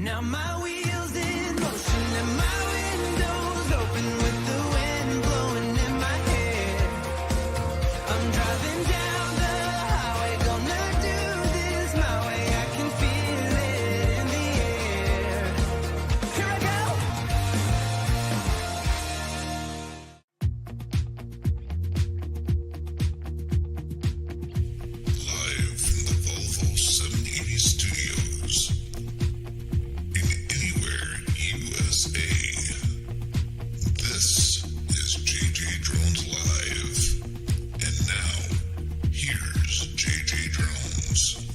Now my wheels in motion and my windows open with the wind blowing in my hair. I'm driving down the highway, gonna do this my way. I can feel it in the air. Here I go. Live from the Volvo 780 studios in anywhere USA. This is JJDrones Live. And now, here's JJDrones.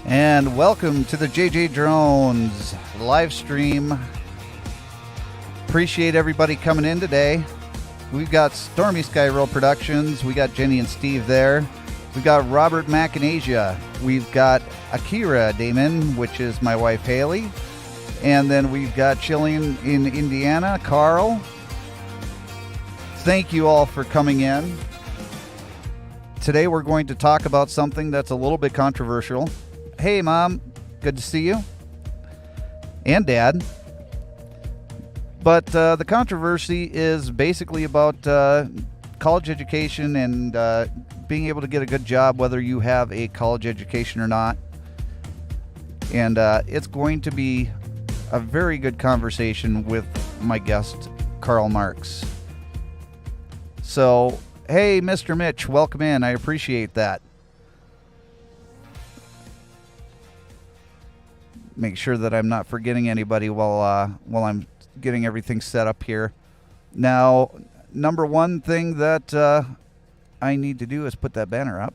And welcome to the JJDrones live stream. Appreciate everybody coming in today. We've got Stormy Sky Roll Productions. We got Jenny and Steve there. We've got Robert Mack in Asia. We've got Akira Damon, which is my wife Haley. And then we've got Chilling in Indiana, Carl. Thank you all for coming in. Today we're going to talk about something that's a little bit controversial. Hey, Mom. Good to see you. And Dad. But the controversy is basically about college education and being able to get a good job, whether you have a college education or not. And it's going to be a very good conversation with my guest, Karl Marx. So, hey, Mr. Mitch, welcome in. I appreciate that. Make sure that I'm not forgetting anybody while I'm getting everything set up here. Now, number one thing that I need to do is put that banner up.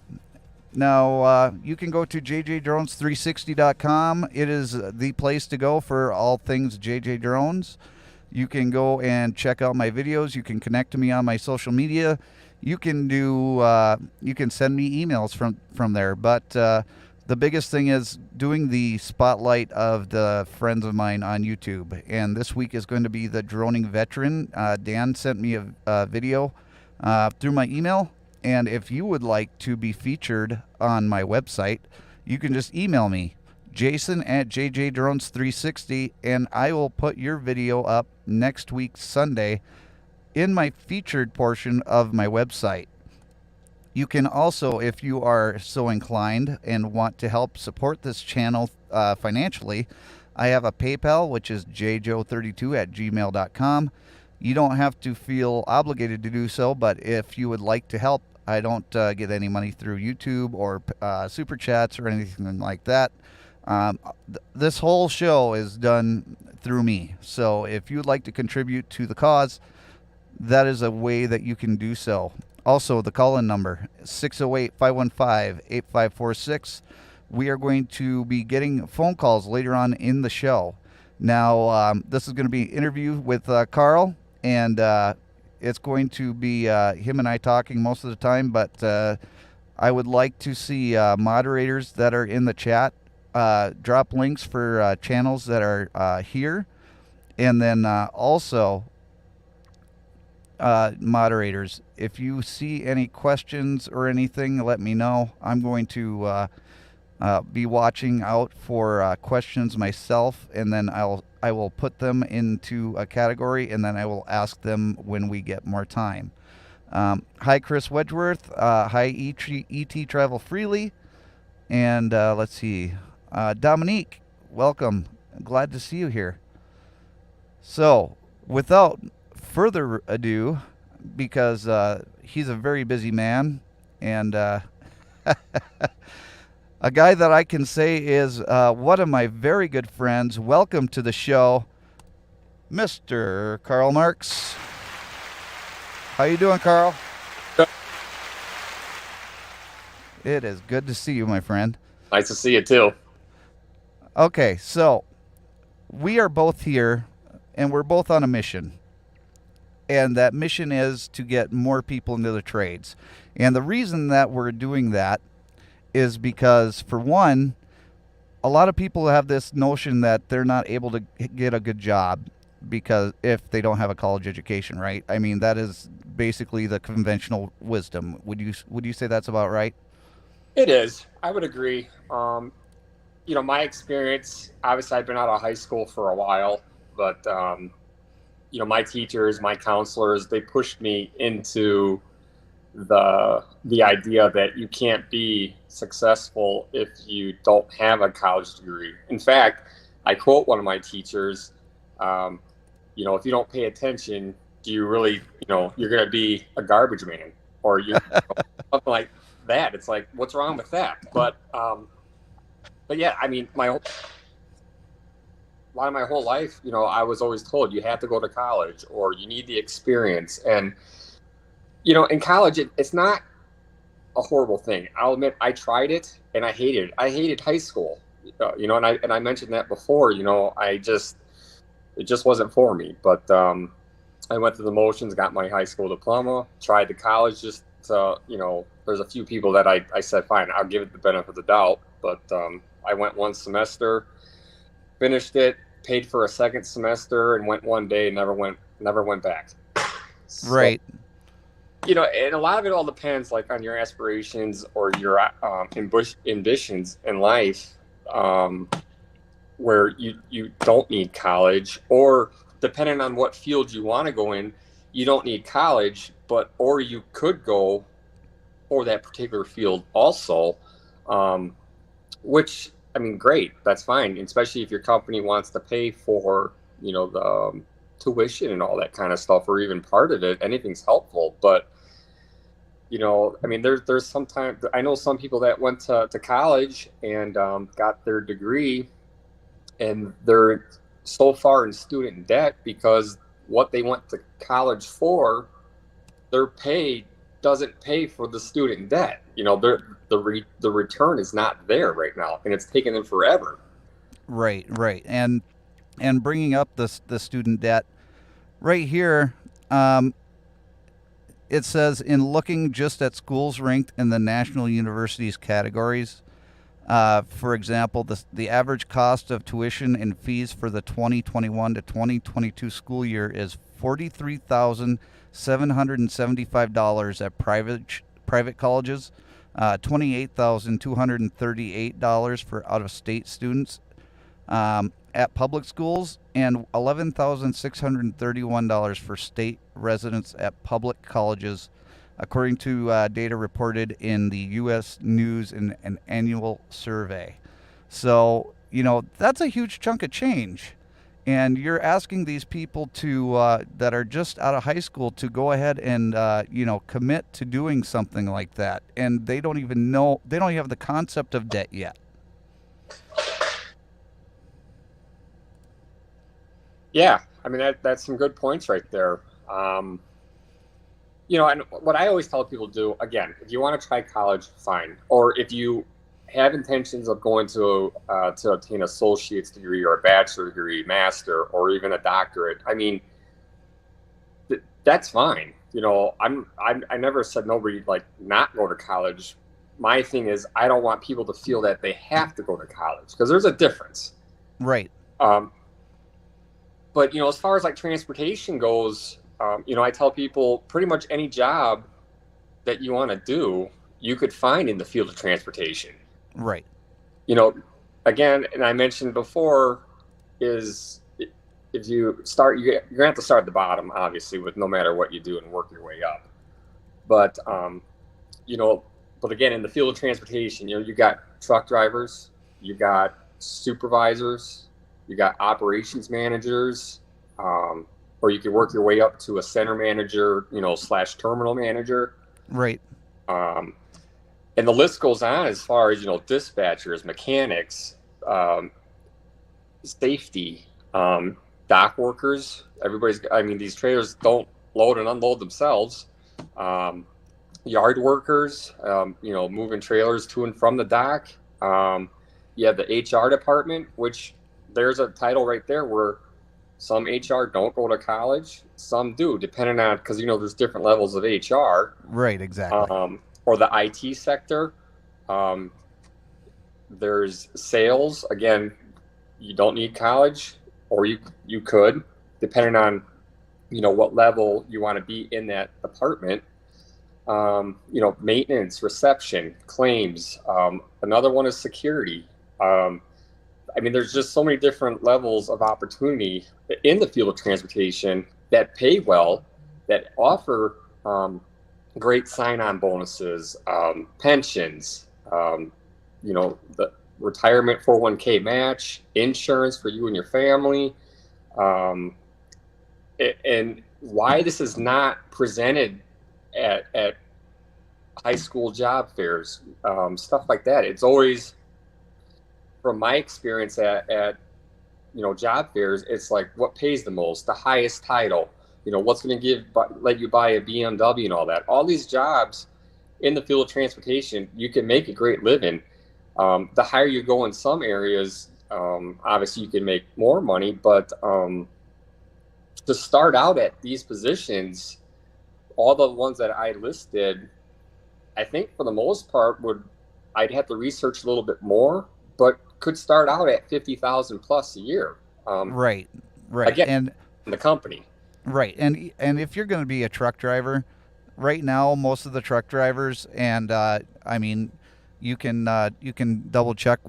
Now, you can go to JJDrones360.com. It is the place to go for all things JJ Drones. You can go and check out my videos. You can connect to me on my social media. You can you can send me emails from there. But the biggest thing is doing the spotlight of the friends of mine on YouTube. And this week is going to be the droning veteran. Dan sent me a video through my email. And if you would like to be featured on my website, you can just email me, Jason@JJDrones360, and I will put your video up next week, Sunday, in my featured portion of my website. You can also, if you are so inclined and want to help support this channel financially, I have a PayPal, which is jjo32@gmail.com. You don't have to feel obligated to do so, but if you would like to help, I don't get any money through YouTube or Super Chats or anything like that. This whole show is done through me. So if you'd like to contribute to the cause, that is a way that you can do so. Also, the call-in number, 608-515-8546. We are going to be getting phone calls later on in the show. Now, this is going to be an interview with Karl, and it's going to be him and I talking most of the time, but I would like to see moderators that are in the chat drop links for channels that are here, and then also moderators, if you see any questions or anything, let me know. I'm going to be watching out for questions myself, and then I will put them into a category, and then I will ask them when we get more time. Hi, Chris Wedgeworth. Hi, ET Travel Freely. And let's see. Dominique, welcome. Glad to see you here. So, without further ado, because he's a very busy man, and a guy that I can say is one of my very good friends. Welcome to the show, Mr. Karl Marx. How you doing, Karl? Good. It is good to see you, my friend. Nice to see you too. Okay, so we are both here, and we're both on a mission. And that mission is to get more people into the trades. And the reason that we're doing that is because, for one, a lot of people have this notion that they're not able to get a good job. because if they don't have a college education, right? I mean, that is basically the conventional wisdom. Would you say that's about right? It is. I would agree. My experience, obviously, I've been out of high school for a while, but, my teachers, my counselors, they pushed me into the idea that you can't be successful if you don't have a college degree. In fact, I quote one of my teachers, if you don't pay attention, do you really, you're going to be a garbage man, or you're something like that. It's like, what's wrong with that? But yeah, I mean, a lot of my whole life, I was always told you have to go to college or you need the experience. And, in college, it's not a horrible thing. I'll admit I tried it and I hated it. I hated high school, and I mentioned that before, it just wasn't for me. But I went through the motions, got my high school diploma, tried the college just to, there's a few people that I said, fine, I'll give it the benefit of the doubt. But I went one semester, finished it, paid for a second semester, and went one day and never went back. So, Right. And a lot of it all depends, like, on your aspirations or your ambitions in life, where you don't need college, or depending on what field you want to go in, you don't need college, or you could go for that particular field also, which, I mean, great, that's fine, especially if your company wants to pay for, the tuition and all that kind of stuff, or even part of it. Anything's helpful. But I mean, there's sometimes, I know some people that went to college and got their degree, and they're so far in student debt because what they went to college for, their pay doesn't pay for the student debt. The return is not there right now, and it's taken them forever. Right. And bringing up the student debt right here, it says, in looking just at schools ranked in the national universities categories, for example, the average cost of tuition and fees for the 2021 to 2022 school year is $43,775 at private colleges, $28,238 for out-of-state students at public schools, and $11,631 for state residents at public colleges, according to data reported in the U.S. News in an annual survey. So, that's a huge chunk of change. And you're asking these people to that are just out of high school to go ahead and, commit to doing something like that. And they don't even know, they don't even have the concept of debt yet. Yeah, I mean, that's some good points right there. And what I always tell people to do, again, if you want to try college, fine. Or if you have intentions of going to obtain an associate's degree or a bachelor degree, master, or even a doctorate, I mean, that's fine. I never said nobody like not go to college. My thing is, I don't want people to feel that they have to go to college, because there's a difference. Right. But as far as like transportation goes, I tell people pretty much any job that you want to do, you could find in the field of transportation. Right. Again, and I mentioned before, is if you start, you're gonna have to start at the bottom, obviously, with no matter what you do, and work your way up. But but again, in the field of transportation, you got truck drivers, you got supervisors, you got operations managers, or you could work your way up to a center manager, / terminal manager. Right. And the list goes on as far as, dispatchers, mechanics, safety, dock workers. These trailers don't load and unload themselves. Yard workers, moving trailers to and from the dock. You have the HR department, which there's a title right there where some HR don't go to college, some do, depending on, because, there's different levels of HR. Right, exactly. Or the IT sector. There's sales. Again, you don't need college, or you could, depending on, what level you want to be in that department. Maintenance, reception, claims. Another one is security. There's just so many different levels of opportunity in the field of transportation that pay well, that offer great sign-on bonuses, pensions, the retirement 401k match, insurance for you and your family. And why this is not presented at high school job fairs, stuff like that. It's always, from my experience at job fairs, it's like what pays the most, the highest title, what's going to let you buy a BMW and all that. All these jobs in the field of transportation, you can make a great living. The higher you go in some areas, obviously you can make more money, but to start out at these positions, all the ones that I listed, I think for the most part I'd have to research a little bit more, but could start out at 50,000 plus a year. Right. Again, And the company. right. And if you're going to be a truck driver, right now most of the truck drivers, and you can double check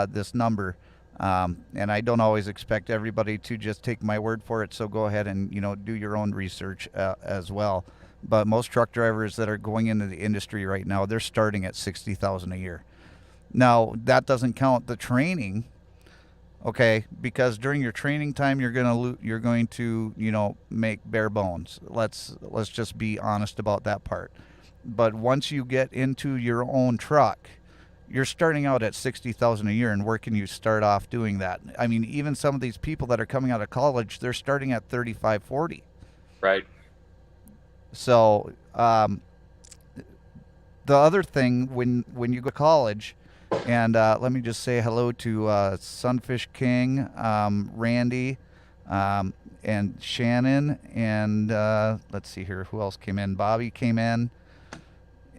this number. And I don't always expect everybody to just take my word for it, so go ahead and do your own research as well. But most truck drivers that are going into the industry right now, they're starting at 60,000 a year. Now that doesn't count the training, okay? Because during your training time, you're going to make bare bones. Let's just be honest about that part. But once you get into your own truck, you're starting out at 60,000 a year, and where can you start off doing that? I mean, even some of these people that are coming out of college, they're starting at 35, 40. Right. So the other thing, when you go to college, and let me just say hello to Sunfish King, Randy, and Shannon, and let's see here, who else came in? Bobby came in,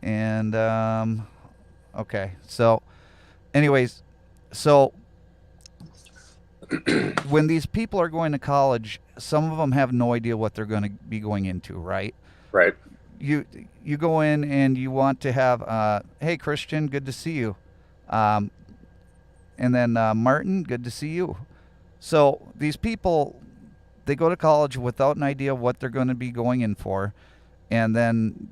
and okay. So anyways, so when these people are going to college, some of them have no idea what they're going to be going into, right? Right. You go in and you want to have, hey, Christian, good to see you. And then Martin, good to see you. So these people, they go to college without an idea what they're going to be going in for, and then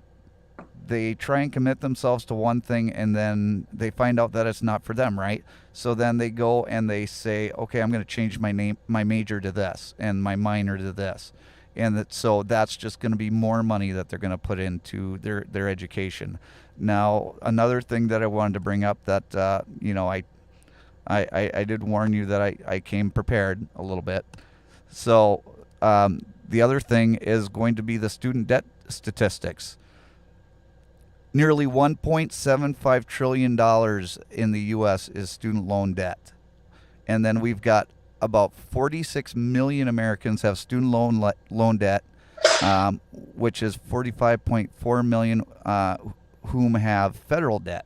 they try and commit themselves to one thing, and then they find out that it's not for them, right? So then they go and they say, okay, I'm going to change my major to this, and my minor to this. And so that's just going to be more money that they're going to put into their education. Now, another thing that I wanted to bring up that, I did warn you that I came prepared a little bit. So the other thing is going to be the student debt statistics. Nearly $1.75 trillion in the U.S. is student loan debt. And then we've got about 46 million Americans have student loan debt, which is 45.4 million whom have federal debt.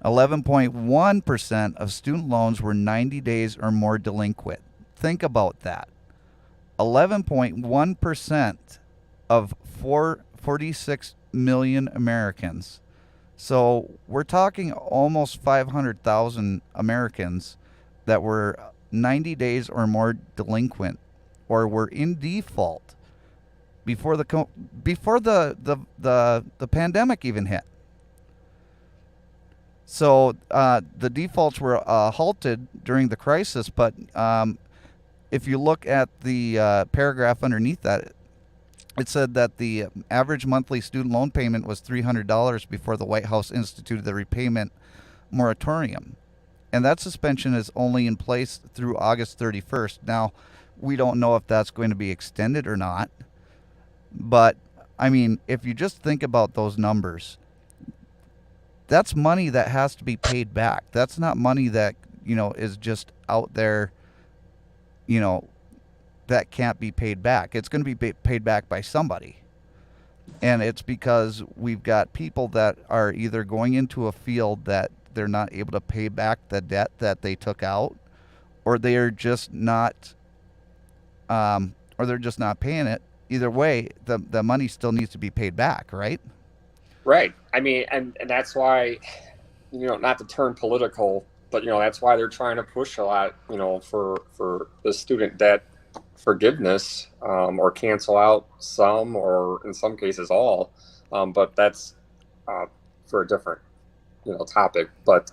11.1% of student loans were 90 days or more delinquent. Think about that. 11.1% of 46 million Americans. So we're talking almost 500,000 Americans that were 90 days or more delinquent, or were in default before the pandemic even hit. So the defaults were halted during the crisis, but if you look at the paragraph underneath that, it said that the average monthly student loan payment was $300 before the White House instituted the repayment moratorium. And that suspension is only in place through August 31st. Now, we don't know if that's going to be extended or not. But, I mean, if you just think about those numbers, that's money that has to be paid back. That's not money that, is just out there, that can't be paid back. It's going to be paid back by somebody. And it's because we've got people that are either going into a field that they're not able to pay back the debt that they took out, or they are just not or they're just not paying it. Either way, the money still needs to be paid back, right? Right. I mean, and that's why, not to turn political, but that's why they're trying to push a lot, for the student debt forgiveness, or cancel out some, or in some cases all. But that's for a different, topic. But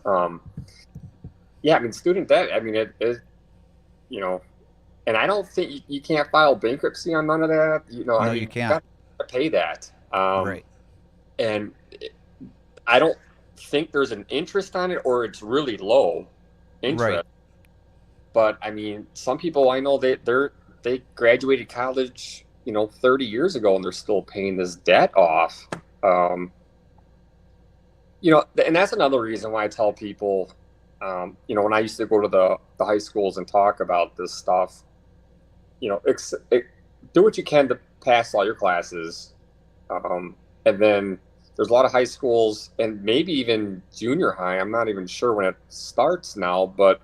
yeah, I mean, student debt. I mean, it is, you know, and I don't think you can't file bankruptcy on none of that. I No, mean, you you can't. got to pay that. Right. And I don't think there's an interest on it, or it's really low interest. Right. But I mean, some people I know they graduated college, 30 years ago, and they're still paying this debt off. And that's another reason why I tell people, when I used to go to the high schools and talk about this stuff, do what you can to pass all your classes. And then there's a lot of high schools and maybe even junior high. I'm not even sure when it starts now, but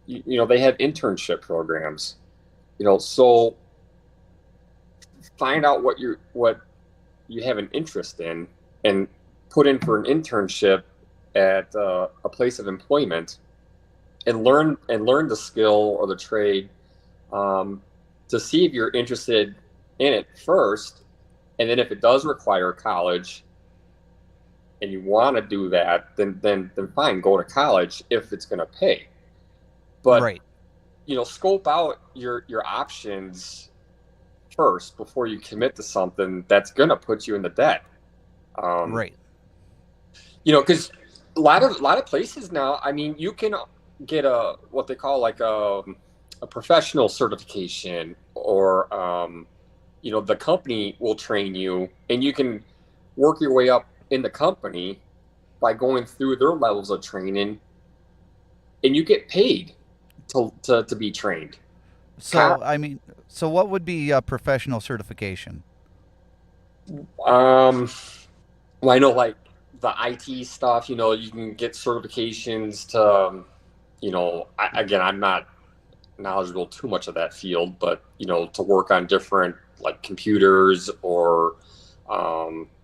they have internship programs. So find out what you have an interest in and put in for an internship at a place of employment, and learn the skill or the trade, to see if you're interested in it first. And then if it does require college and you want to do that, then fine, go to college if it's going to pay. But right. Scope out your options first before you commit to something that's going to put you into debt. Right. Because a lot of places now, I mean, you can get what they call like a professional certification, or the company will train you, and you can work your way up in the company by going through their levels of training, and you get paid to be trained. So, I mean, so what would be a professional certification? Well, I know, like the IT stuff, you can get certifications to, again, I'm not knowledgeable too much of that field, but, to work on different like computers or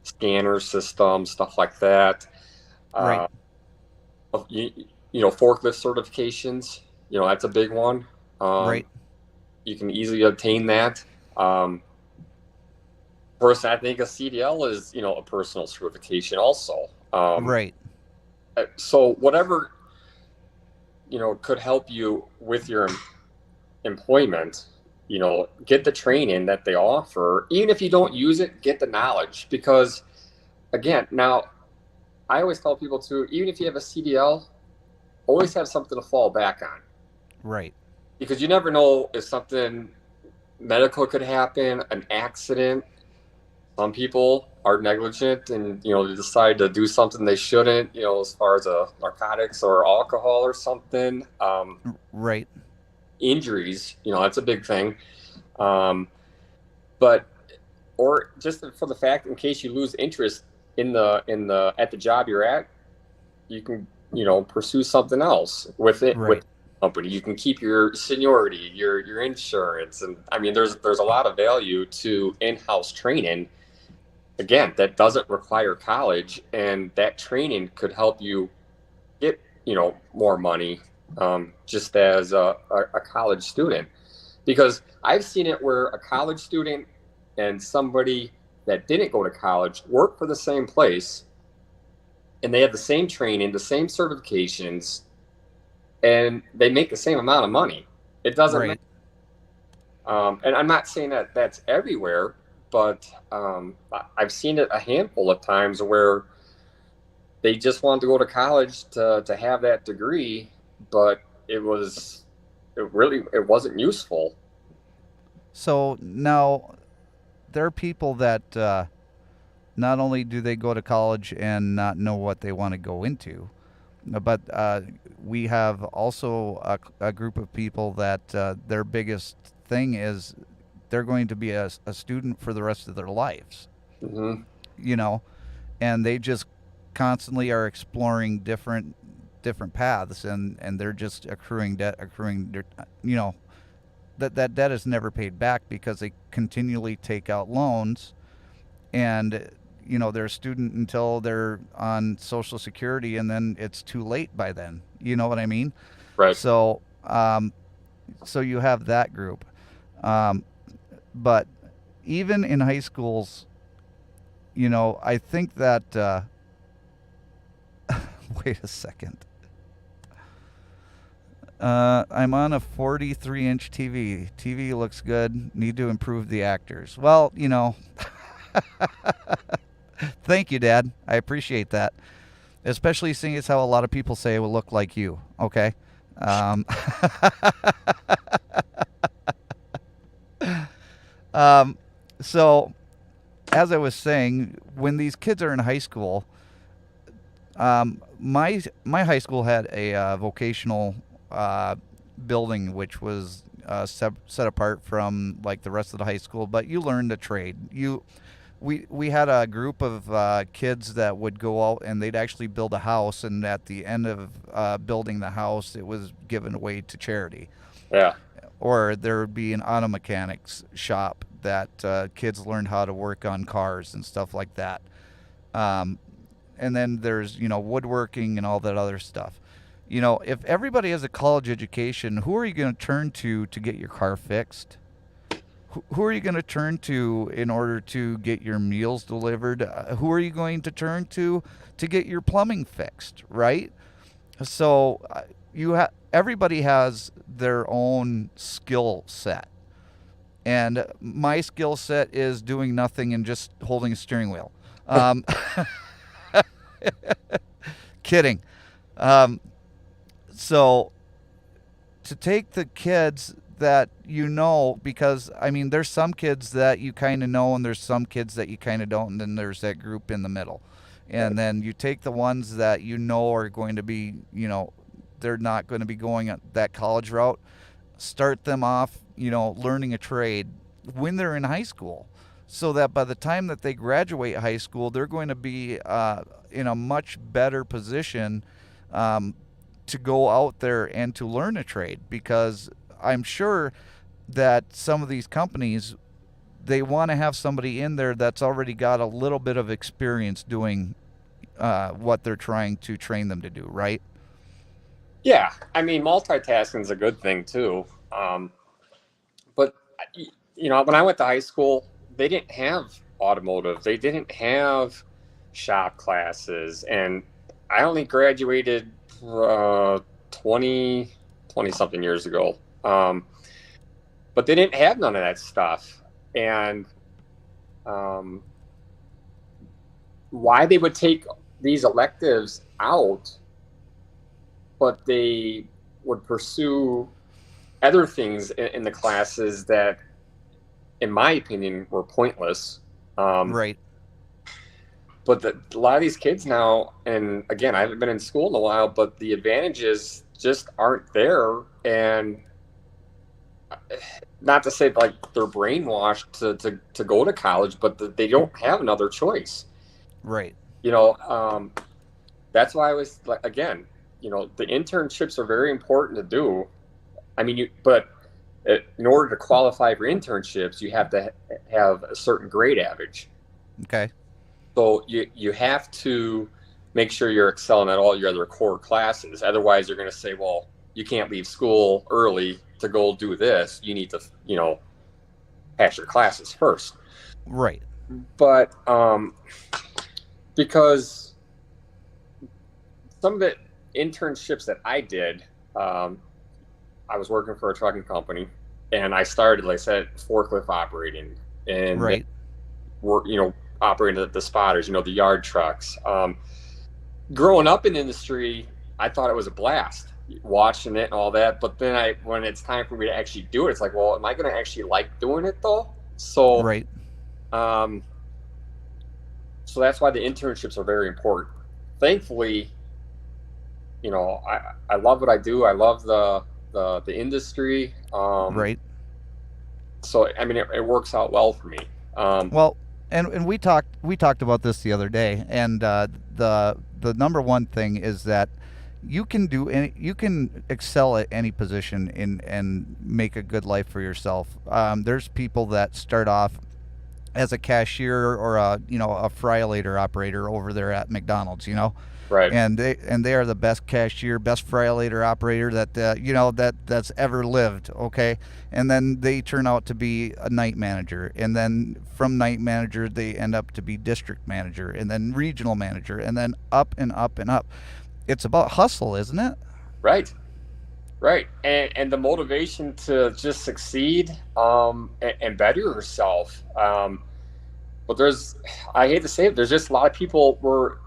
scanner systems, stuff like that. Right. Forklift certifications, that's a big one. Right. You can easily obtain that. First, I think a CDL is, a personal certification also. Right. So whatever, could help you with your employment, get the training that they offer. Even if you don't use it, get the knowledge. Because again, now I always tell people too, even if you have a CDL, always have something to fall back on. Right. Because you never know if something medical could happen, an accident. Some people are negligent and, they decide to do something they shouldn't, as far as narcotics or alcohol or something. Right. Injuries, that's a big thing. But, or just for the fact, in case you lose interest at the job you're at, you can, pursue something else with it. Right. With the company, you can keep your seniority, your insurance. And I mean, there's a lot of value to in-house training. Again, that doesn't require college, and that training could help you get, more money, just as a college student. Because I've seen it where a college student and somebody that didn't go to college work for the same place, and they have the same training, the same certifications, and they make the same amount of money. It doesn't Right. matter. And I'm not saying that that's everywhere, but I've seen it a handful of times where they just wanted to go to college to have that degree, but it wasn't useful. So now there are people that not only do they go to college and not know what they want to go into, but we have also a group of people that their biggest thing is they're going to be a student for the rest of their lives. Mm-hmm. And they just constantly are exploring different paths, and they're just accruing debt, that debt is never paid back because they continually take out loans, and they're a student until they're on Social Security, and then it's too late by then. You know what I mean? Right. So so you have that group, but even in high schools, I think that wait a second. I'm on a 43-inch TV. TV looks good. Need to improve the actors. Well, thank you, Dad. I appreciate that. Especially seeing as how a lot of people say it will look like you. Okay. So, as I was saying, when these kids are in high school, my high school had a vocational building, which was set apart from like the rest of the high school. But you learned a trade. We had a group of kids that would go out and they'd actually build a house, and at the end of building the house, it was given away to charity. Yeah. Or there would be an auto mechanics shop that kids learned how to work on cars and stuff like that. And then there's, woodworking and all that other stuff. If everybody has a college education, who are you going to turn to get your car fixed? Who are you going to turn to in order to get your meals delivered? Who are you going to turn to get your plumbing fixed, right? So everybody has their own skill set. And my skill set is doing nothing and just holding a steering wheel. Kidding. So to take the kids that because there's some kids that you kind of know, and there's some kids that you kind of don't, and then there's that group in the middle. And then you take the ones that are going to be, they're not going to be going that college route, start them off, learning a trade when they're in high school, so that by the time that they graduate high school, they're going to be in a much better position to go out there and to learn a trade. Because I'm sure that some of these companies, they want to have somebody in there that's already got a little bit of experience doing what they're trying to train them to do, right? Yeah, multitasking is a good thing too. But when I went to high school, they didn't have automotive. They didn't have shop classes, and I only graduated 20 something years ago. But they didn't have none of that stuff. And why they would take these electives out, but they would pursue other things in the classes that, in my opinion, were pointless. Right. But a lot of these kids now, and again, I haven't been in school in a while, but the advantages just aren't there. And not to say like they're brainwashed to go to college, but they don't have another choice. Right. That's why I was like, again, the internships are very important to do. But in order to qualify for internships, you have to have a certain grade average. Okay. So you have to make sure you're excelling at all your other core classes. Otherwise, you're going to say, well, you can't leave school early to go do this. You need to, pass your classes first. Right. But because some of the internships that I did, I was working for a trucking company, and I started, like I said, forklift operating, and right. Operating the spotters, the yard trucks. Growing up in the industry, I thought it was a blast watching it and all that. But then when it's time for me to actually do it, it's like, well, am I going to actually like doing it though? So, right. So that's why the internships are very important. Thankfully, I love what I do. I love the industry. Right. So, it works out well for me. Well, and we talked about this the other day, and the number one thing is that you can do any, you can excel at any position and make a good life for yourself. There's people that start off as a cashier or a a fry later operator over there at McDonald's, Right. and they are the best cashier, best fry later operator that that's ever lived. Okay, and then they turn out to be a night manager, and then from night manager they end up to be district manager, and then regional manager, and then up and up and up. It's about hustle, isn't it? Right. Right. And the motivation to just succeed, and better yourself. But I hate to say it, there's just a lot of people where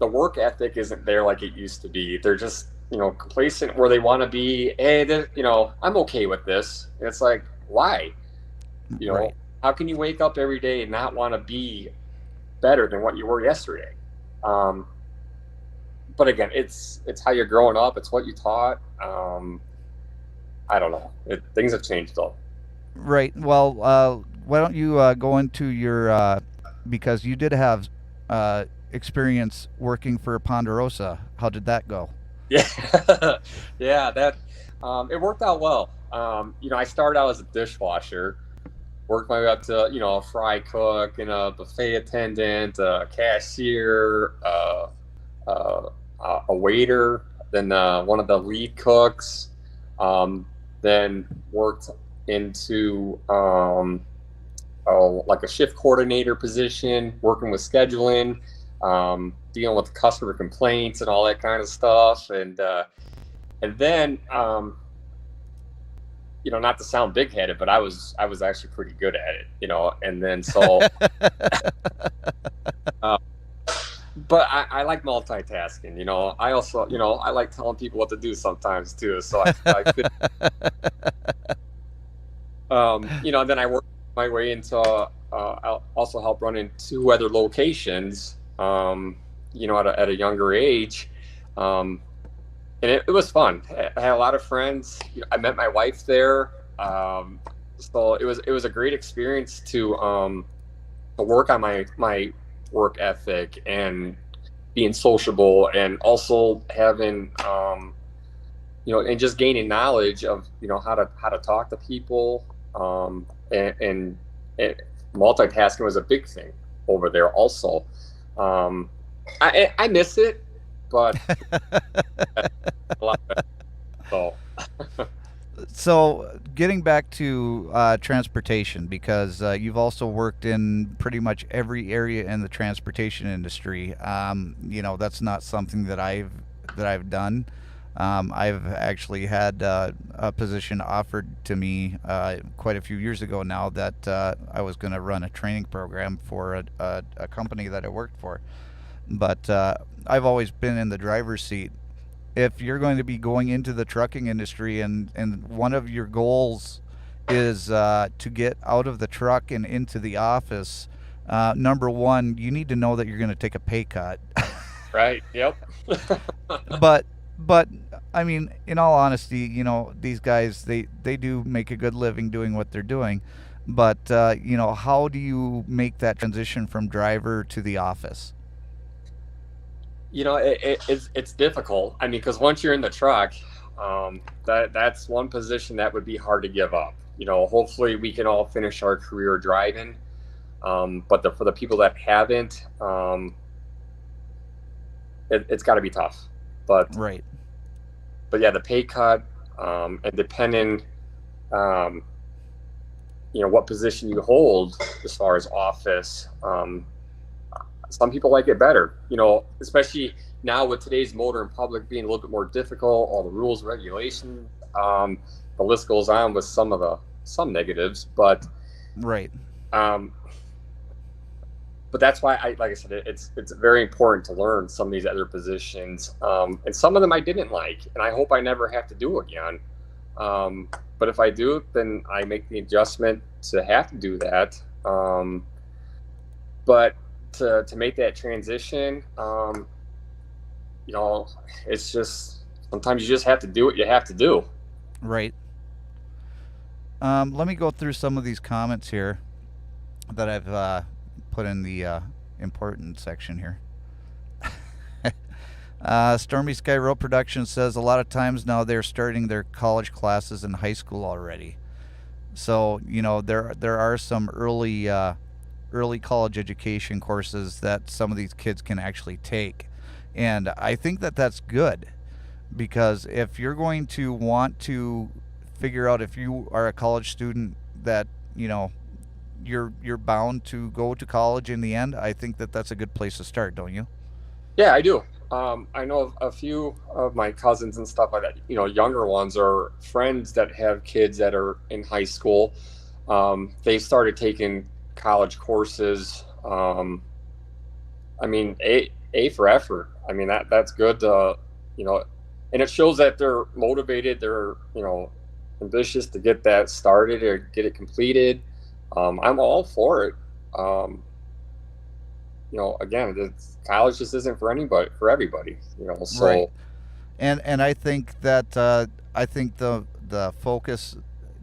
the work ethic isn't there like it used to be. They're just, complacent where they want to be. Hey, I'm okay with this. And it's like, why? Right. How can you wake up every day and not want to be better than what you were yesterday? But again, it's how you're growing up. It's what you taught. I don't know. Things have changed though. Right. Well, why don't you go into your because you did have experience working for Ponderosa. How did that go? Yeah, yeah. That it worked out well. I started out as a dishwasher, worked my way up to a fry cook and a buffet attendant, a cashier, a waiter, then one of the lead cooks. Then worked into like a shift coordinator position, working with scheduling, dealing with customer complaints and all that kind of stuff. And then, not to sound big headed, but I was actually pretty good at it, and then so, but I like multitasking, I also, I like telling people what to do sometimes too. So I could, then I worked my way into, I also helped run in 2 other locations, at a younger age. And it was fun. I had a lot of friends. I met my wife there. So it was a great experience to work on my work ethic and being sociable, and also having and just gaining knowledge of how to talk to people, and multitasking was a big thing over there also. I miss it, but a lot better. So getting back to transportation, because you've also worked in pretty much every area in the transportation industry. That's not something that I've done. I've actually had a position offered to me quite a few years ago now that I was going to run a training program for a company that I worked for. But I've always been in the driver's seat. If you're going to be going into the trucking industry and one of your goals is to get out of the truck and into the office, number one, you need to know that you're going to take a pay cut. Right. Yep. But I mean, in all honesty, these guys, they do make a good living doing what they're doing. But how do you make that transition from driver to the office? It's difficult. I mean, because once you're in the truck, that's one position that would be hard to give up. Hopefully we can all finish our career driving. But for the people that haven't, it's got to be tough. But Right. But yeah, the pay cut, and depending, what position you hold as far as office. Some people like it better, especially now with today's motor in public being a little bit more difficult, all the rules, regulations, the list goes on with some negatives, but Right. but that's why like I said, it's very important to learn some of these other positions, and some of them I didn't like, and I hope I never have to do again. But if I do, then I make the adjustment to have to do that. But to make that transition, it's just sometimes you just have to do what you have to do. Right. Let me go through some of these comments here that I've put in the important section here. Stormy Sky Road Production says a lot of times now they're starting their college classes in high school already. So there are some early college education courses that some of these kids can actually take, and I think that that's good, because if you're going to want to figure out if you are a college student that you're bound to go to college in the end, I think that that's a good place to start, don't you? Yeah, I do. I know of a few of my cousins and stuff like that, younger ones or friends that have kids that are in high school. They started taking college courses. I mean, A for effort. I mean, that's good. And it shows that they're motivated. They're, ambitious to get that started or get it completed. I'm all for it. Again, college just isn't for anybody, for everybody, so. Right. And I think that I think the focus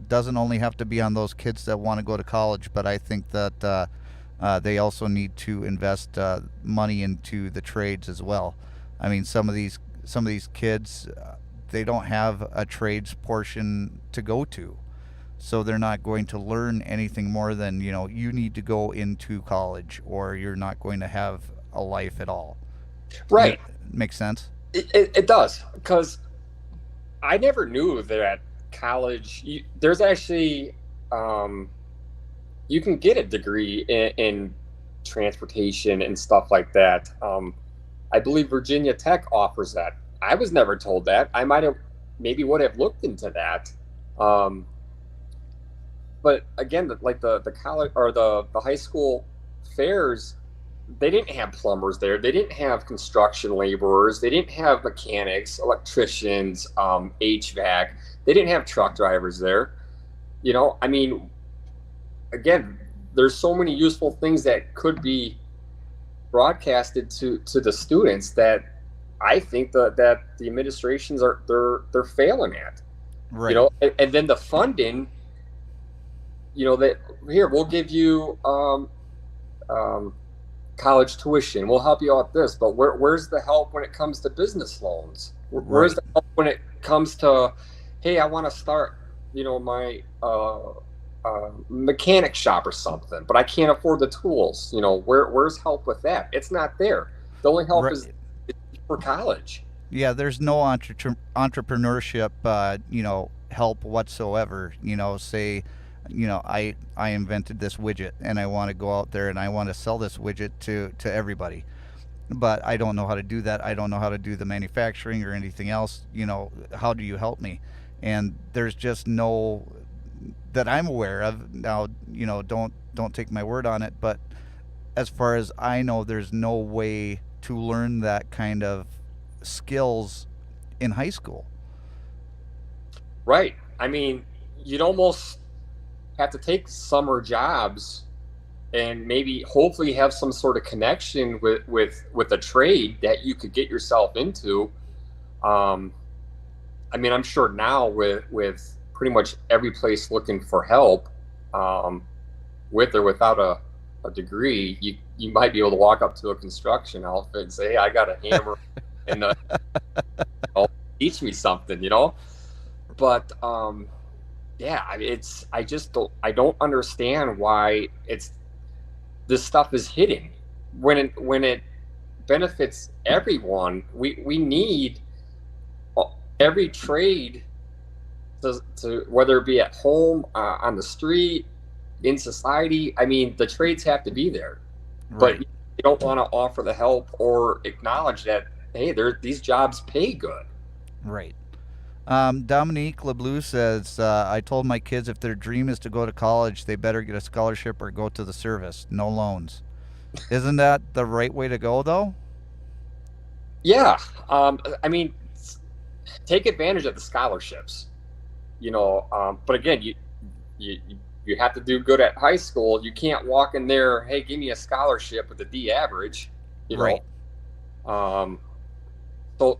doesn't only have to be on those kids that want to go to college, but I think that they also need to invest money into the trades as well. I mean, some of these kids, they don't have a trades portion to go to, so they're not going to learn anything more than you need to go into college, or you're not going to have a life at all. Right. Makes sense. It does, because I never knew that at college there's actually you can get a degree in transportation and stuff like that. I believe Virginia Tech offers that. I was never told that. I maybe would have looked into that. But again, like the college or the high school fairs, they didn't have plumbers there. They didn't have construction laborers. They didn't have mechanics, electricians, HVAC. They didn't have truck drivers there. I mean, again, there's so many useful things that could be broadcasted to the students that I think that the administrations they're failing at. Right. And then the funding, that here we'll give you college tuition, we'll help you out with this, but where's the help when it comes to business loans? Where's the help when it comes to, hey, I want to start my mechanic shop or something, but I can't afford the tools. Where's help with that? It's not there. The only help is for college. Yeah, there's no entrepreneurship help whatsoever. Say I invented this widget and I want to go out there and I want to sell this widget to everybody, but I don't know how to do that. I don't know how to do the manufacturing or anything else. How do you help me? And there's just no, that I'm aware of now. Don't take my word on it, but as far as I know, there's no way to learn that kind of skills in high school. Right. I mean, you'd almost have to take summer jobs and maybe hopefully have some sort of connection with a trade that you could get yourself into. I mean, I'm sure now with pretty much every place looking for help, with or without a degree, you might be able to walk up to a construction outfit and say, hey, I got a hammer and teach me something, but yeah, I don't understand why this stuff is hidden when it benefits everyone. We need every trade to whether it be at home, on the street, in society. I mean, the trades have to be there, but you don't want to offer the help or acknowledge that, hey, these jobs pay good. Right. Dominique LeBlue says, I told my kids if their dream is to go to college, they better get a scholarship or go to the service. No loans. Isn't that the right way to go, though? Yeah. I mean, take advantage of the scholarships, but again, you have to do good at high school. You can't walk in there, hey, give me a scholarship with a D average, Right. So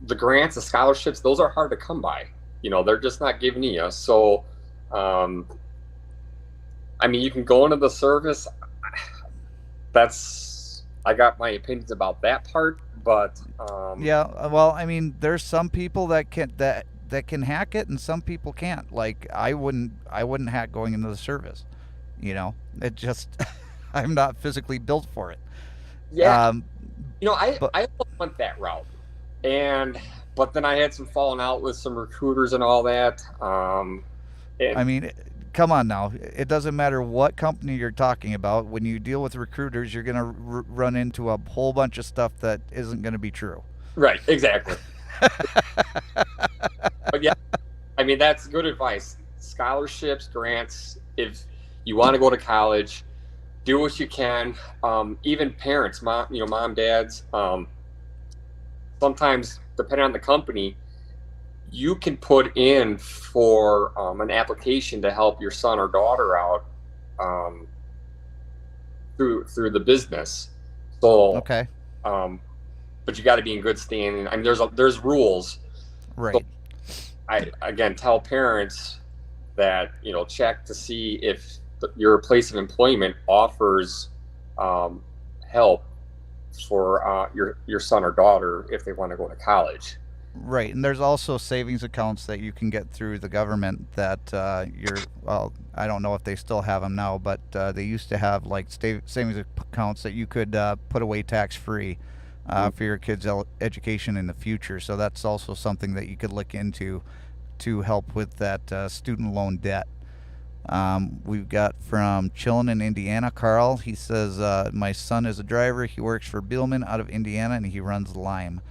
the grants, the scholarships, those are hard to come by. They're just not giving you. So, I mean, you can go into the service. I got my opinions about that part, but Yeah, well, I mean, there's some people that can hack it, and some people can't. Like I wouldn't hack going into the service. It just I'm not physically built for it. yeah, Um, but I almost went that route, and but then I had some falling out with some recruiters and all that. I And mean, come on now. It doesn't matter what company you're talking about. When you deal with recruiters, you're gonna run into a whole bunch of stuff that isn't gonna be true. right, exactly. But yeah, I mean that's good advice. Scholarships, grants. If you want to go to college, do what you can. Even parents, mom, dads. Sometimes, depending on the company, you can put in for an application to help your son or daughter out um, through the business. So, Okay. but you got to be in good standing. I mean, there's rules. So Right. I again tell parents that check to see if your place of employment offers help for your son or daughter if they want to go to college. Right, and there's also savings accounts that you can get through the government that well, I don't know if they still have them now, but they used to have like savings accounts that you could put away tax free for your kids' education in the future. So that's also something that you could look into to help with that student loan debt. We've got from Chillin in Indiana, Carl. He says, my son is a driver. He works for Bielman out of Indiana, and he runs Lime.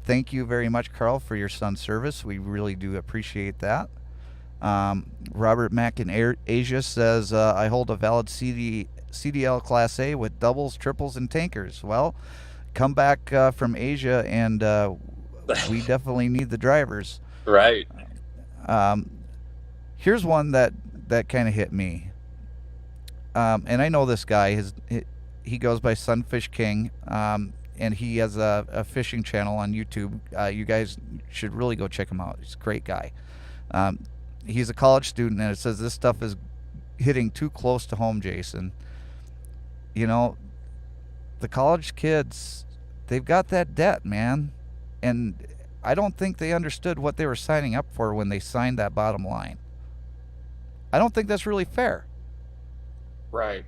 Thank you very much, Carl, for your son's service. We really do appreciate that. Robert Mack in Asia says, I hold a valid CDL Class A with doubles, triples, and tankers. Well, come back from Asia, and we definitely need the drivers. Right. Here's one that kind of hit me. And I know this guy. He goes by Sunfish King. And he has a fishing channel on YouTube. You guys should really go check him out. He's a great guy. He's a college student, and it says this stuff is hitting too close to home, Jason. The college kids, they've got that debt, man. And I don't think they understood what they were signing up for when they signed that bottom line. I don't think that's really fair. Right.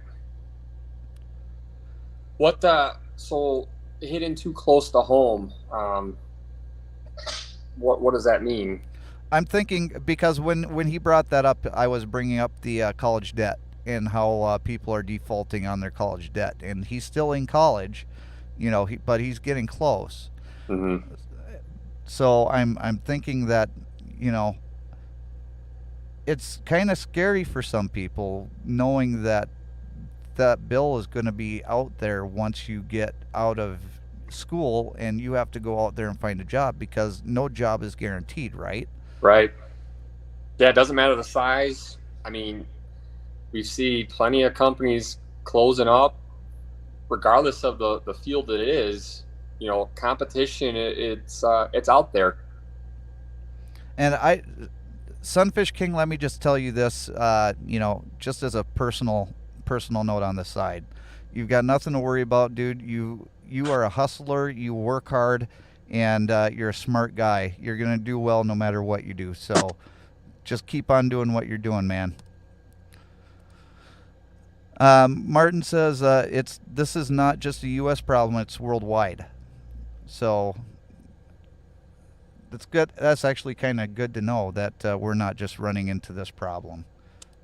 So hitting too close to home, what does that mean? I'm thinking because when he brought that up, I was bringing up the college debt and how people are defaulting on their college debt, and he's still in college, but he's getting close. Mm-hmm. So I'm thinking that it's kind of scary for some people knowing that that bill is going to be out there once you get out of school and you have to go out there and find a job, because no job is guaranteed, right? Right. Yeah, it doesn't matter the size. I mean, we see plenty of companies closing up, regardless of the field it is. Competition, it's out there. And Sunfish King, let me just tell you this, just as a personal note on the side, you've got nothing to worry about, dude. You are a hustler. You work hard, and you're a smart guy. You're gonna do well no matter what you do. So just keep on doing what you're doing, man. Martin says this is not just a U.S. problem; it's worldwide. So that's good. That's actually kind of good to know that we're not just running into this problem.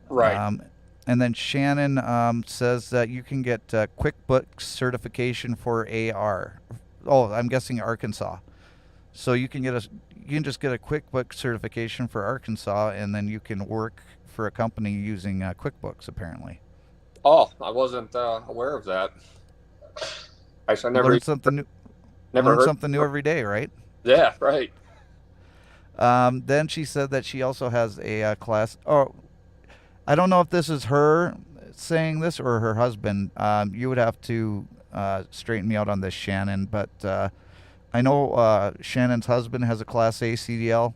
Right. And then Shannon says that you can get QuickBooks certification for AR. Oh, I'm guessing Arkansas. So you can just get a QuickBooks certification for Arkansas, and then you can work for a company using QuickBooks, apparently. Oh, I wasn't aware of that. Actually, I never Learn something new. never Learn heard. something new every day, right? Yeah, right. Then she said that she also has a class. Oh, I don't know if this is her saying this or her husband. You would have to straighten me out on this, Shannon. But I know Shannon's husband has a Class A CDL,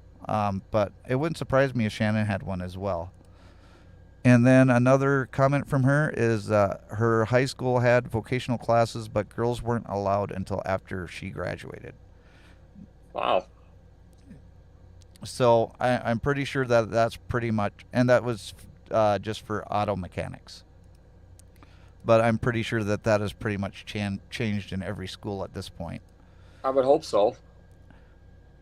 but it wouldn't surprise me if Shannon had one as well. And then another comment from her is her high school had vocational classes, but girls weren't allowed until after she graduated. Wow. So I'm pretty sure that that's pretty much, and that was just for auto mechanics. But I'm pretty sure that that is pretty much changed in every school at this point. I would hope so.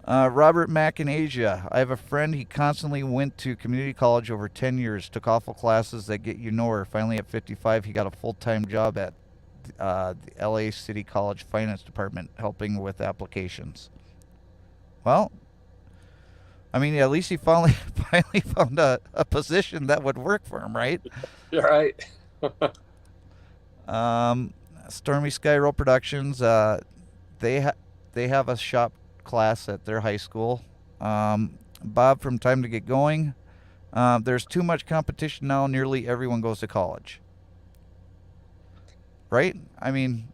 Robert Mack in Asia. I have a friend. He constantly went to community college over 10 years, took awful classes that get you nowhere. Finally, at 55, he got a full-time job at the LA City College Finance Department, helping with applications. Well, I mean, at least he finally found a position that would work for him, right? You're right. Stormy Sky Road Productions. They have a shop class at their high school. Bob from Time to Get Going. There's too much competition now. Nearly everyone goes to college. Right? I mean,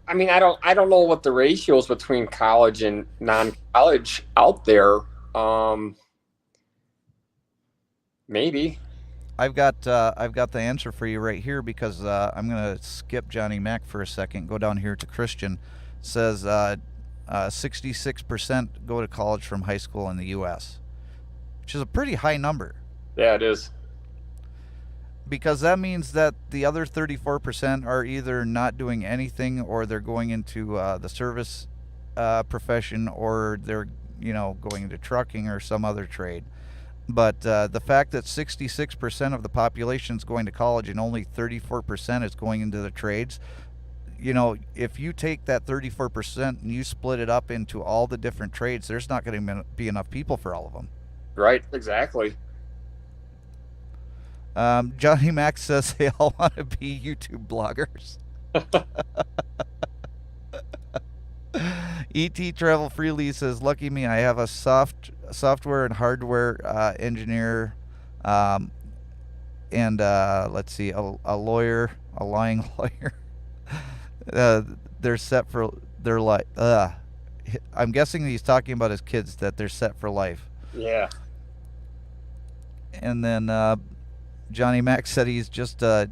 I don't know what the ratios between college and non-college out there. Maybe. I've got the answer for you right here because I'm gonna skip Johnny Mac for a second. Go down here to Christian. It says 66% go to college from high school in the U.S., which is a pretty high number. Yeah, it is. Because that means that the other 34% are either not doing anything, or they're going into the service profession, or they're going into trucking or some other trade. But the fact that 66% of the population is going to college and only 34% is going into the trades, if you take that 34% and you split it up into all the different trades, there's not going to be enough people for all of them. Right, exactly. Johnny Mac says they all want to be YouTube bloggers. ET Travel Freely says, lucky me, I have a software and hardware engineer, and let's see, a lawyer, a lying lawyer. They're set for their life. I'm guessing he's talking about his kids, that they're set for life. Yeah. And then Johnny Mac said he's just a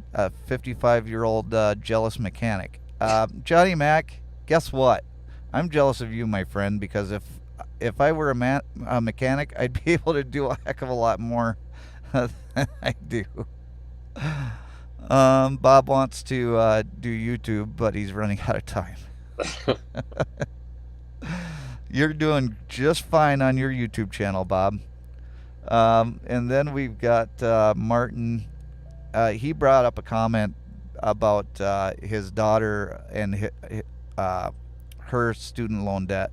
55-year-old jealous mechanic. Johnny Mac, guess what? I'm jealous of you, my friend, because if I were a mechanic, I'd be able to do a heck of a lot more than I do. Bob wants to do YouTube, but he's running out of time. You're doing just fine on your YouTube channel, Bob. And then we've got Martin. He brought up a comment about his daughter and her student loan debt,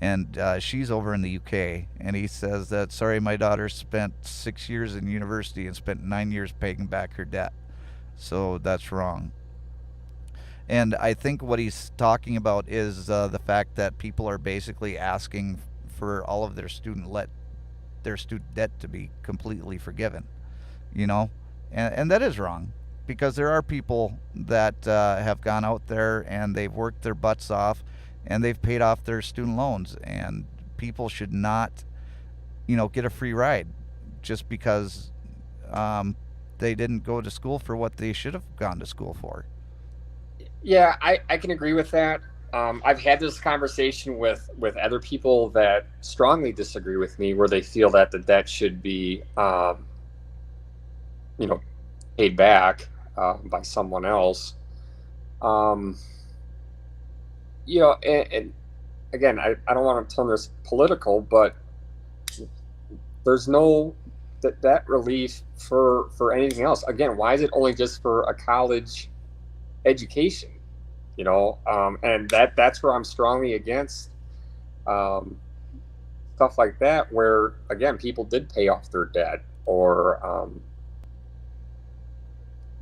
and she's over in the UK, and he says that, sorry, my daughter spent 6 years in university and spent 9 years paying back her debt, so that's wrong. And I think what he's talking about is the fact that people are basically asking for all of their student debt to be completely forgiven, and that is wrong, because there are people that have gone out there and they've worked their butts off and they've paid off their student loans, and people should not get a free ride just because they didn't go to school for what they should have gone to school for. Yeah, I can agree with that. I've had this conversation with other people that strongly disagree with me, where they feel that the debt should be, paid back by someone else. And again, I don't want to turn this political, but there's no debt relief for anything else. Again, why is it only just for a college education? And that's where I'm strongly against stuff like that, where again, people did pay off their debt, or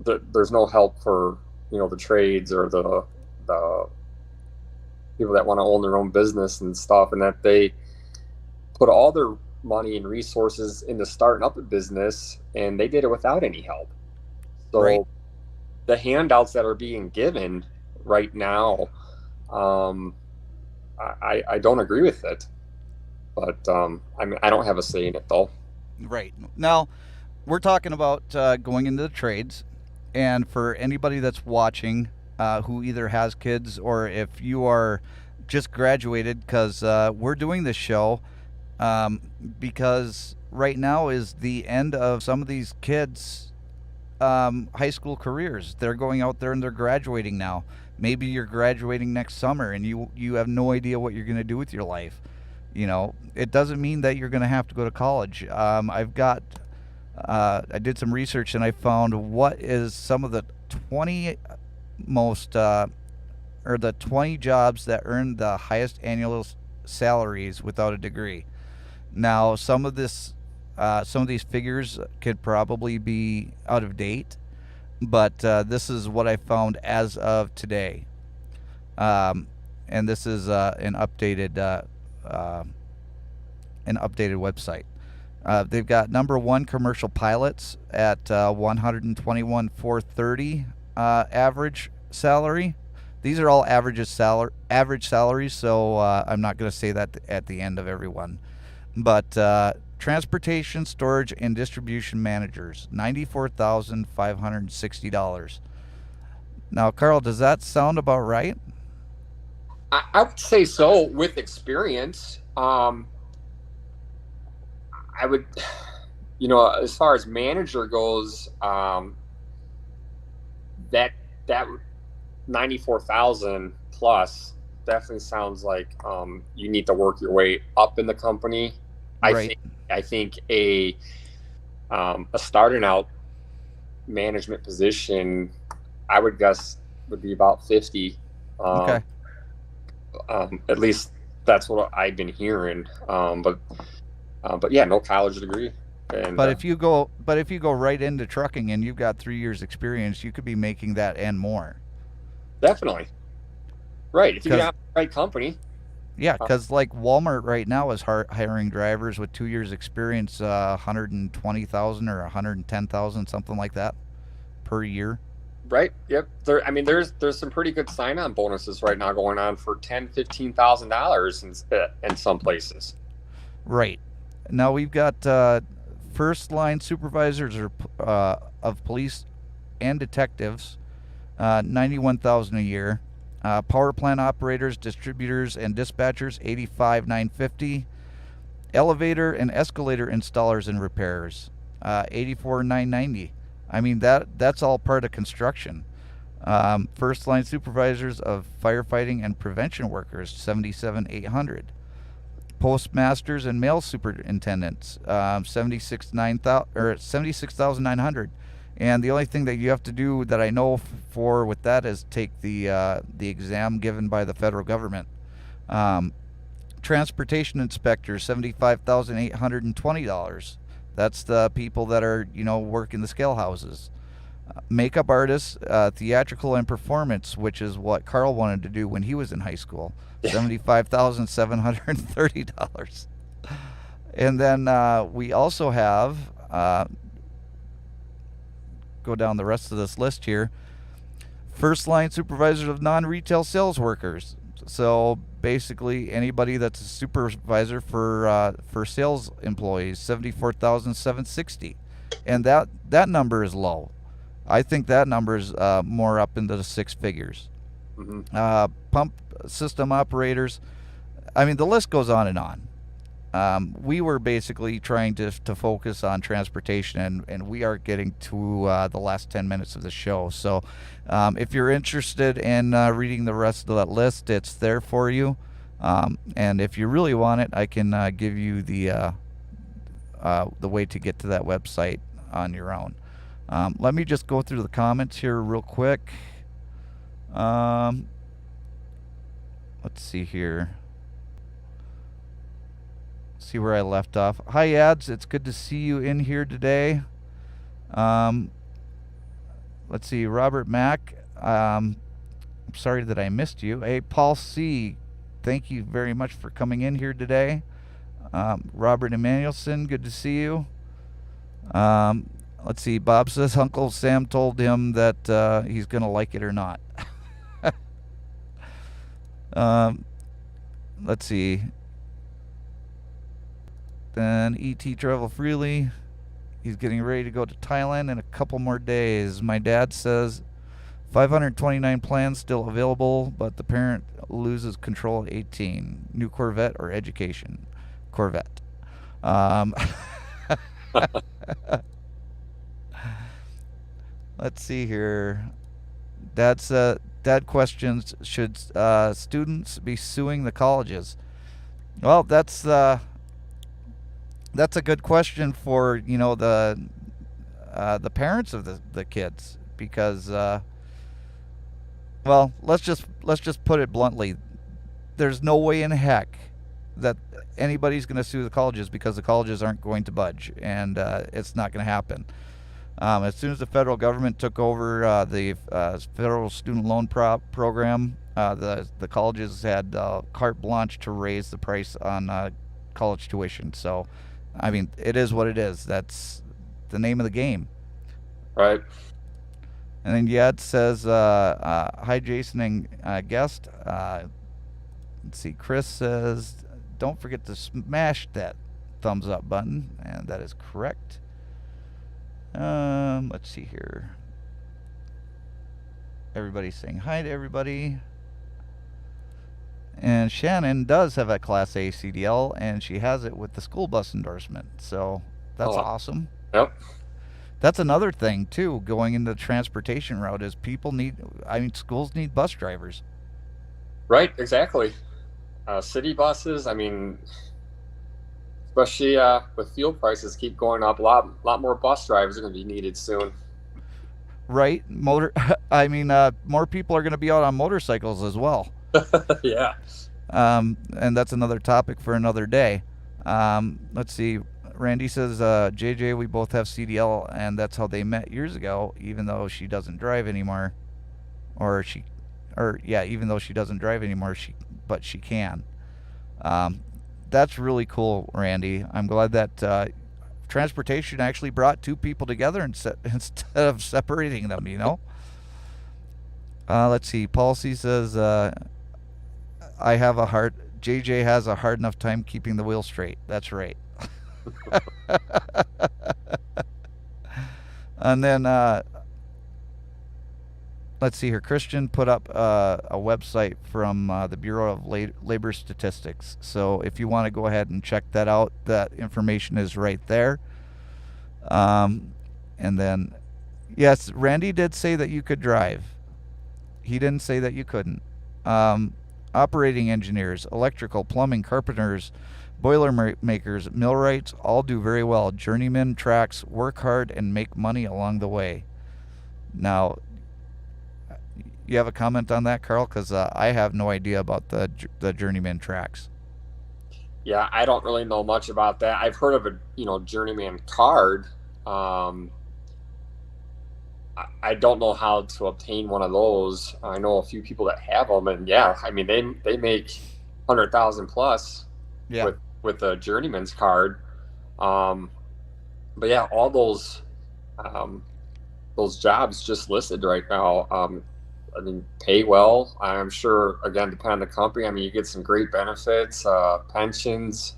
there's no help for the trades, or the people that want to own their own business and stuff, and that they put all their money and resources into starting up a business, and they did it without any help. So right. The handouts that are being given right now, I don't agree with it, but I don't have a say in it though. Right. Now, we're talking about going into the trades, and for anybody that's watching who either has kids or if you are just graduated, because we're doing this show because right now is the end of some of these kids' high school careers. They're going out there and they're graduating now. Maybe you're graduating next summer and you have no idea what you're going to do with your life. You know, it doesn't mean that you're going to have to go to college. I did some research and I found what is some of the 20 most or the 20 jobs that earn the highest annual salaries without a degree. Now, some of these figures could probably be out of date, but this is what I found as of today, and this is an updated website. They've got number one commercial pilots at 121,430 average salary. These are all average salaries, so I'm not going to say that at the end of everyone. But transportation, storage, and distribution managers, $94,560. Now, Carl, does that sound about right? I would say so with experience. I would, as far as manager goes, that 94,000 plus definitely sounds like you need to work your way up in the company. Right. I think a starting out management position, I would guess, would be about 50. Okay. At least that's what I've been hearing. But yeah, no college degree. And, But if you go right into trucking and you've got 3 years experience, you could be making that and more. Definitely. Right. If you got the right company. Yeah, because like Walmart right now is hiring drivers with 2 years experience, 120,000 or 110,000, something like that, per year. Right. Yep. There's some pretty good sign-on bonuses right now going on for $10,000-$15,000 in some places. Right. Now we've got first line supervisors of police and detectives, 91,000 a year. Power plant operators, distributors, and dispatchers, 85,950. Elevator and escalator installers and repairers, 84,990. I mean that's all part of construction. First line supervisors of firefighting and prevention workers, 77,800. Postmasters and mail superintendents, 76,900. And the only thing that you have to do that I know for with that is take the exam given by the federal government. Transportation inspectors, $75,820. That's the people that are work in the scale houses. Makeup artists, theatrical and performance, which is what Carl wanted to do when he was in high school, $75,730. And then we also have. Go down the rest of this list here. First line supervisors of non-retail sales workers. So basically anybody that's a supervisor for sales employees, 74,760. And that number is low. I think that number is more up into the six figures. Mm-hmm. Pump system operators. I mean, the list goes on and on. We were basically trying to focus on transportation, and we are getting to the last 10 minutes of the show. So if you're interested in reading the rest of that list, it's there for you. And if you really want it, I can give you the way to get to that website on your own. Let me just go through the comments here real quick. Let's see here. See where I left off. Hi, Ads. It's good to see you in here today. Let's see. Robert Mack. I'm sorry that I missed you. Hey, Paul C. Thank you very much for coming in here today. Robert Emmanuelson. Good to see you. Let's see. Bob says Uncle Sam told him that he's going to like it or not. Let's see. Then E.T. Travel Freely. He's getting ready to go to Thailand in a couple more days. My dad says 529 plans still available, but the parent loses control at 18. New Corvette or education? Corvette. Let's see here. Dad questions: should students be suing the colleges? Well, that's a good question for the parents of the kids, because well, let's just put it bluntly. There's no way in heck that anybody's going to sue the colleges, because the colleges aren't going to budge, and it's not going to happen. As soon as the federal government took over the federal student loan program, the colleges had carte blanche to raise the price on college tuition. So, I mean, it is what it is. That's the name of the game. Right. And then Yad says, hi, Jason and guest. Let's see. Chris says, don't forget to smash that thumbs up button. And that is correct. Let's see here. Everybody's saying hi to everybody. And Shannon does have a Class A CDL, and she has it with the school bus endorsement. So that's awesome. Yep. That's another thing too, going into the transportation route, is schools need bus drivers. Right, exactly. City buses, especially with fuel prices keep going up, a lot more bus drivers are going to be needed soon. Right. More people are going to be out on motorcycles as well. Yeah. And that's another topic for another day. Let's see. Randy says, JJ, we both have CDL, and that's how they met years ago, even though she doesn't drive anymore. Even though she doesn't drive anymore, but she can. That's really cool, Randy. I'm glad that transportation actually brought two people together instead of separating them, Let's see. Policy says, JJ has a hard enough time keeping the wheel straight. That's right. And then let's see here. Christian put up a website from the Bureau of Labor Statistics. So if you want to go ahead and check that out, that information is right there. And then, yes, Randy did say that you could drive. He didn't say that you couldn't. Operating engineers, electrical, plumbing, carpenters, boiler makers, millwrights all do very well. Journeyman tracks work hard and make money along the way. Now, you have a comment on that, Carl? Because I have no idea about the journeyman tracks. Yeah, I don't really know much about that. I've heard of a journeyman card. I don't know how to obtain one of those. I know a few people that have them, and they make 100,000 plus. Yeah. With a journeyman's card. But yeah, all those jobs just listed right now, pay well. I'm sure, again, depending on the company, you get some great benefits, pensions,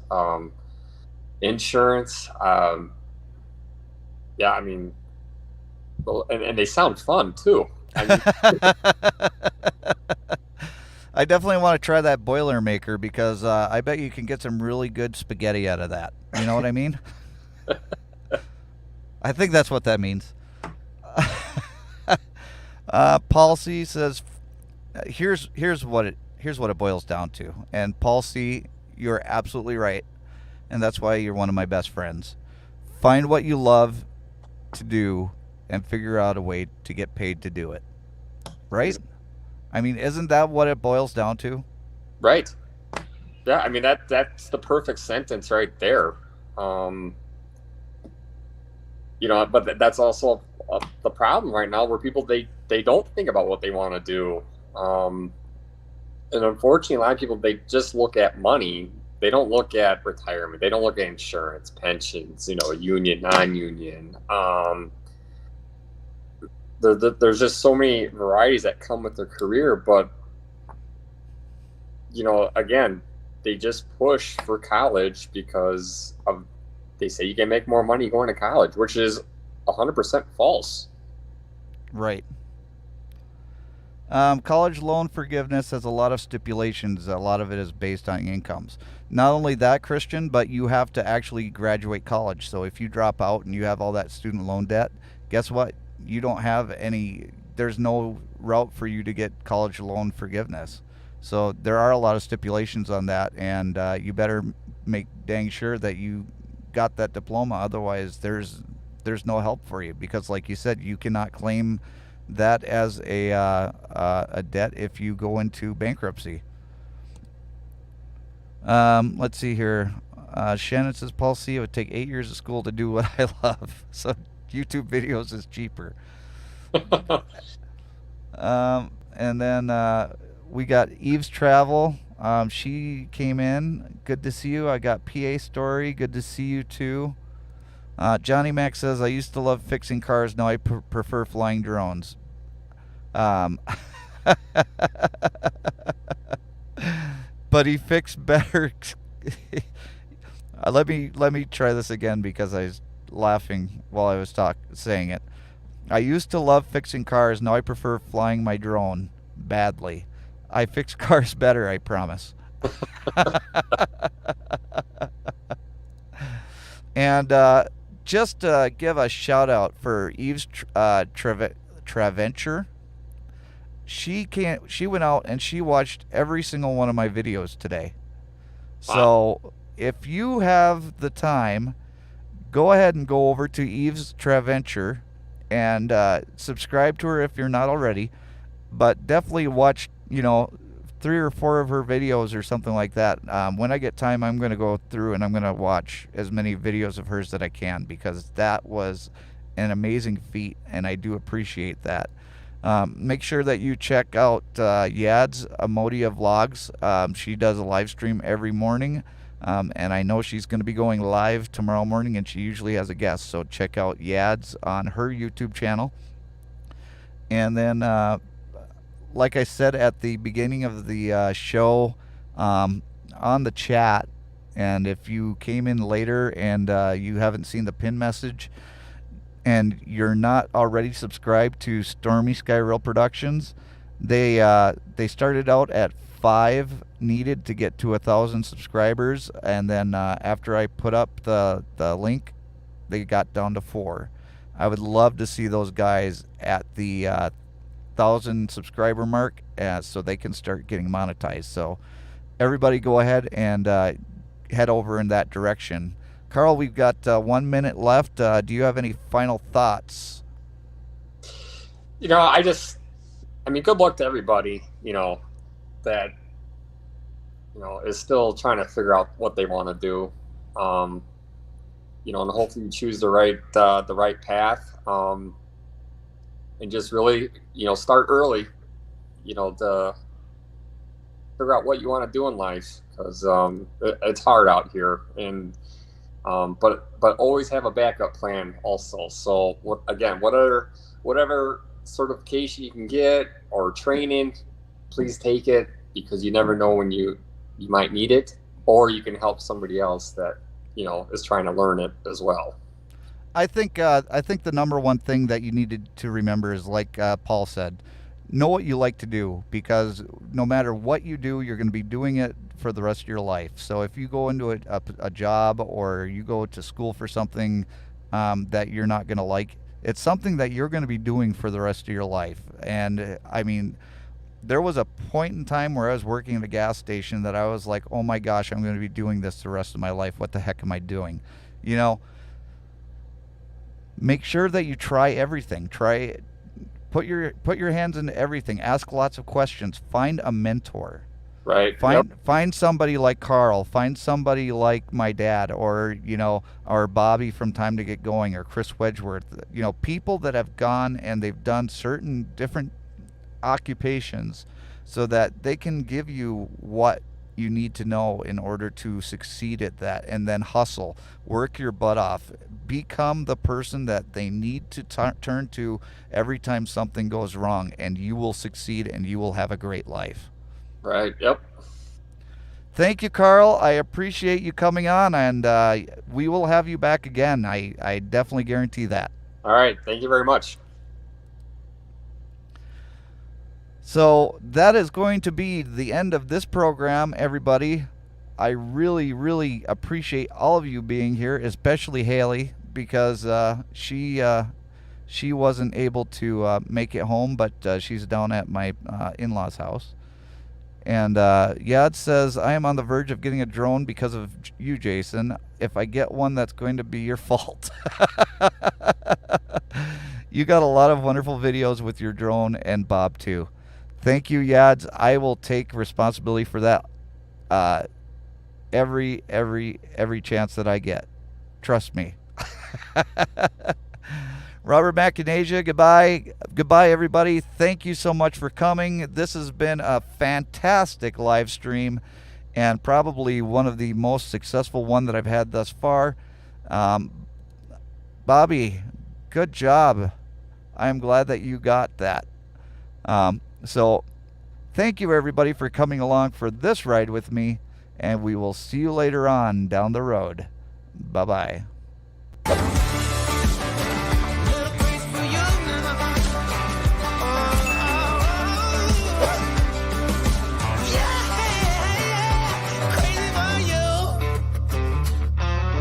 insurance. And they sound fun too. I definitely want to try that boiler maker, because I bet you can get some really good spaghetti out of that. You know what I mean? I think that's what that means. Policy says, here's what it boils down to. And Policy, you're absolutely right, and that's why you're one of my best friends. Find what you love to do and figure out a way to get paid to do it. Right? Isn't that what it boils down to? Right. Yeah, that's the perfect sentence right there. But that's also the problem right now, where people, they don't think about what they want to do. And unfortunately, a lot of people, they just look at money. They don't look at retirement. They don't look at insurance, pensions, union, non-union. There's just so many varieties that come with their career, but again, they just push for college because of they say you can make more money going to college, which is 100% false. Right. College loan forgiveness has a lot of stipulations. A lot of it is based on incomes. Not only that, Christian, but you have to actually graduate college. So if you drop out and you have all that student loan debt, guess what? You don't have any, there's no route for you to get college loan forgiveness. So there are a lot of stipulations on that, and you better make dang sure that you got that diploma. Otherwise, there's no help for you, because, like you said, you cannot claim that as a debt if you go into bankruptcy. Let's see here. Shannon says, Paul C, it would take 8 years of school to do what I love. So YouTube videos is cheaper. And then we got Eve's Travel. She came in. Good to see you. I got PA Story. Good to see you too. Johnny Mac says, I used to love fixing cars. Now I prefer flying drones. But he fixed better. Let me try this again, because I was laughing while I was saying it. I used to love fixing cars. Now I prefer flying my drone badly. I fix cars better, I promise. And just give a shout out for Eve's Traventure. She went out and she watched every single one of my videos today. Wow. So if you have the time, go ahead and go over to Eve's Traventure and subscribe to her if you're not already. But definitely watch, 3 or 4 of her videos or something like that. When I get time, I'm going to go through and I'm going to watch as many videos of hers that I can, because that was an amazing feat, and I do appreciate that. Make sure that you check out Yad's Amodia Vlogs. She does a live stream every morning, and I know she's going to be going live tomorrow morning, and she usually has a guest. So check out Yad's on her YouTube channel. And then, like I said at the beginning of the show, on the chat, and if you came in later and you haven't seen the pin message, and you're not already subscribed to Stormy Sky Real Productions, they started out at 5 needed to get to 1,000 subscribers, and then after I put up the link, they got down to 4. I would love to see those guys at the 1,000 subscriber mark, so they can start getting monetized. So everybody go ahead and head over in that direction. Carl, we've got 1 minute left. Do you have any final thoughts? Good luck to everybody, that, is still trying to figure out what they want to do. And hopefully you choose the right path. And just really, start early, to figure out what you want to do in life, because it's hard out here. And but always have a backup plan also. So whatever certification you can get or training, please take it, because you never know when you might need it, or you can help somebody else that is trying to learn it as well. I think the number one thing that you needed to remember is, like Paul said, know what you like to do, because no matter what you do, you're going to be doing it for the rest of your life. So if you go into a job, or you go to school for something that you're not going to like, it's something that you're going to be doing for the rest of your life. And I mean, there was a point in time where I was working at a gas station that I was like, oh my gosh, I'm going to be doing this the rest of my life. What the heck am I doing? Make sure that you try everything. Put your hands into everything. Ask lots of questions. Find a mentor. Right. Find somebody like Carl. Find somebody like my dad, or or Bobby from Time to Get Going, or Chris Wedgeworth. People that have gone and they've done certain different occupations, so that they can give you what you need to know in order to succeed at that. And then hustle, work your butt off, become the person that they need to turn to every time something goes wrong, and you will succeed and you will have a great life. Right. Yep. Thank you, Carl. I appreciate you coming on, and we will have you back again. I definitely guarantee that. All right. Thank you very much. So that is going to be the end of this program, everybody. I really, really appreciate all of you being here, especially Haley, because she wasn't able to make it home, but she's down at my in-laws' house. And Yad says, I am on the verge of getting a drone because of you, Jason. If I get one, that's going to be your fault. You got a lot of wonderful videos with your drone, and Bob too. Thank you, Yads. I will take responsibility for that every chance that I get. Trust me. Robert McInasia, goodbye. Goodbye, everybody. Thank you so much for coming. This has been a fantastic live stream and probably one of the most successful one that I've had thus far. Bobby, good job. I am glad that you got that. So thank you, everybody, for coming along for this ride with me, and we will see you later on down the road. Bye-bye.